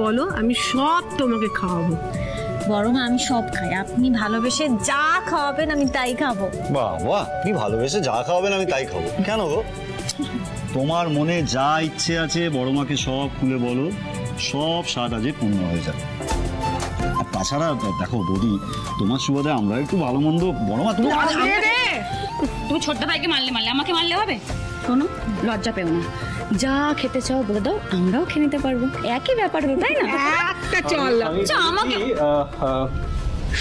বলো, আমি সব তোমাকে খাওয়াবো। বরং আমি সব খাই, আপনি ভালোবেসে যা খাওয়াবেন আমি তাই খাবো। বাহ বাহ, আপনি ভালোবেসে যা খাওয়াবেন আমি তাই খাবো। কেন গো? তোমার মনে যা ইচ্ছে আছে বড় মাকে সব খুলে বলো, সব স্বাদ আজে পূর্ণ হয়ে যাবে। আর তাছাড়া দেখো বৌদি, তোমার সুবাদে আমরা একটু ভালো মন্দ বড় মা তুমি ছোট্ট ভাইকে মারলে আমাকে মারলে হবে? শোনো, লজ্জা পেও না, যা খেতে চাও বলে দাও, আমরাও খেয়ে নিতে পারবো। একই ব্যাপার হলো, তাই না? একটা চল আমাকে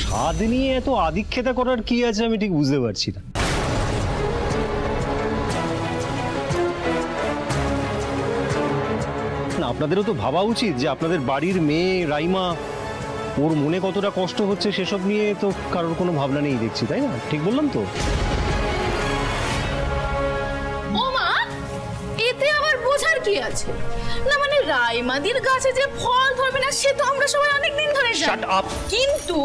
স্বাদ নিয়ে এত আদিক্ষেতা করার কি আছে আমি ঠিক বুঝতে পারছি না। আপনাদেরও তো ভাবা উচিত যে আপনাদের বাড়ির মেয়ে রাইমা, ওর মনে কতটা কষ্ট হচ্ছে সেসব নিয়ে তো কারোর কোনো ভাবনা নেই দেখছি, তাই না? ঠিক বললাম তো? ও মা, এতে আবার বোঝার কি আছে? না মানে রাইমাদির গাছে যে ফল ধরবে না সে তো আমরা সবাই অনেক দিন ধরে জানি, কিন্তু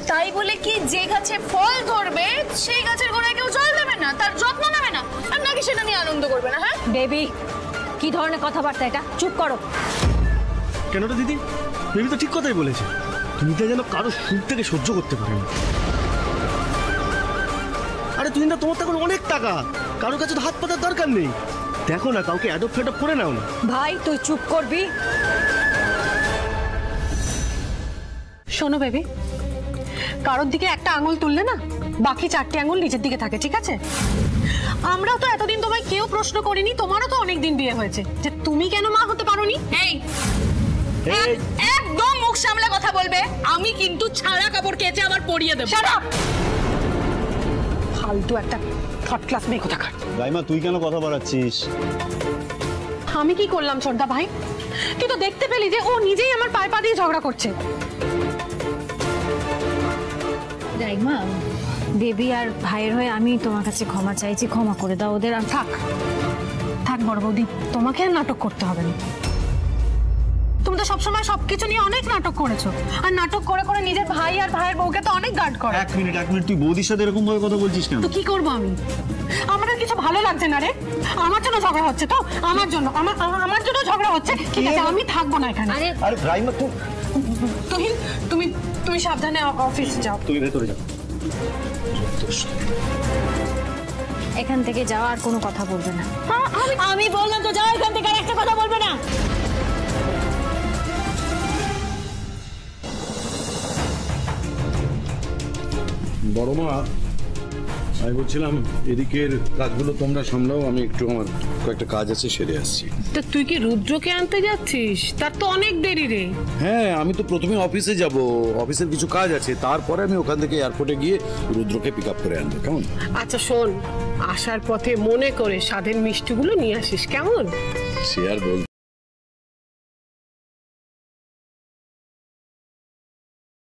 তাই বলে কি যে গাছে ফল ধরবে সেই গাছের গোড়ায় কেউ জল দেবে না, তার যত্ন নেবে না, আর নাকি সেটা নিয়ে আনন্দ করবে না? হ্যাঁ বেবি, কি ধরনের কথাবার্তা এটা? চুপ করো। কেন রে দিদি, বেবি তো ঠিক কথাই বলেছে। তুমি তো যেন কারো সুখ থেকে সহ্য করতে পারো না। আরে তুমি না, তোমার তো এখন অনেক টাকা, কারোর কাছে তো হাত পাতার দরকার নেই। দেখো না, কাউকে অ্যাডপ্ট ফ্যাডপ্ট করে নাও না। ভাই তুই চুপ করবি? শোনো বেবি, কারোর দিকে একটা আঙুল তুললে না বাকি 4টে আঙুল নিচের দিকে থাকে, ঠিক আছে? আমরা তো এতদিন তোমায় কেউ প্রশ্ন করিনি, তোমারও তো অনেক দিন বিয়ে হয়েছে, যে তুমি কেন মা হতে পারোনি। এই একদম মুখ সামলে কথা বলবে, আমি কিন্তু ছাড়া কাপড় কেচে আবার পরিয়ে দেব। ফালতু একটা থার্ড ক্লাস মেয়ে কোথাকার। রাইমা, তুই কেন কথা বাড়াচ্ছিস? আমি কি করলাম ছোটদা ভাই? তুই তো দেখতে পেলি যে ও নিজেই আমার পায়ে পা দিয়ে ঝগড়া করছে। রাইমা, বেবি আর ভাইয়ের হয়ে আমি তোমার কাছে ক্ষমা চাইছি, ক্ষমা করে দাও ওদের। আর থাক থাক বড় বৌদি, তোমাকে আর নাটক করতে হবে না। তুমি তো সবসময় সবকিছু নিয়ে অনেক নাটক করেছো, আর নাটক করে করে নিজের ভাই আর ভাইয়ের বউকে তো অনেক গার্ড করো। এক মিনিট, তুই বৌদির সাথে এরকম ভাবে কথা বলছিস কেন? তো কি করবো আমি? আমার আর কিছু ভালো লাগছে না রে। আমার জন্য ঝগড়া হচ্ছে তো, আমার জন্য আমার জন্য ঝগড়া হচ্ছে। ঠিক আছে, আমি থাকবো না এখানে। আরে রাইমা, তুমি সাবধানে অফিসে যাও। তুই ভেতরে যা। এখান থেকে যাওয়া আর কোনো কথা বলবে না। আমি বললাম তো, যাও এখান থেকে, আর একটা কথা বলবে না। বড় মা, আমি বলছিলাম এদিকের কাজগুলো তোমরা সামলাও, আমি একটু আমার কয়েকটা কাজ আছে সেরে আসছি। তা তুই কি রুদ্রকে আনতে যাচ্ছিস? তার তো অনেক দেরি রে। হ্যাঁ, আমি তো প্রথমে অফিসে যাব, অফিসের কিছু কাজ আছে, তারপরে আমি ওখান থেকে এয়ারপোর্টে গিয়ে রুদ্রকে পিক আপ করে আনবো। কেমন? আচ্ছা শোন, আসার পথে মনে করে স্বাদের মিষ্টিগুলো নিয়ে আসিস, কেমন? সে আর বলতে।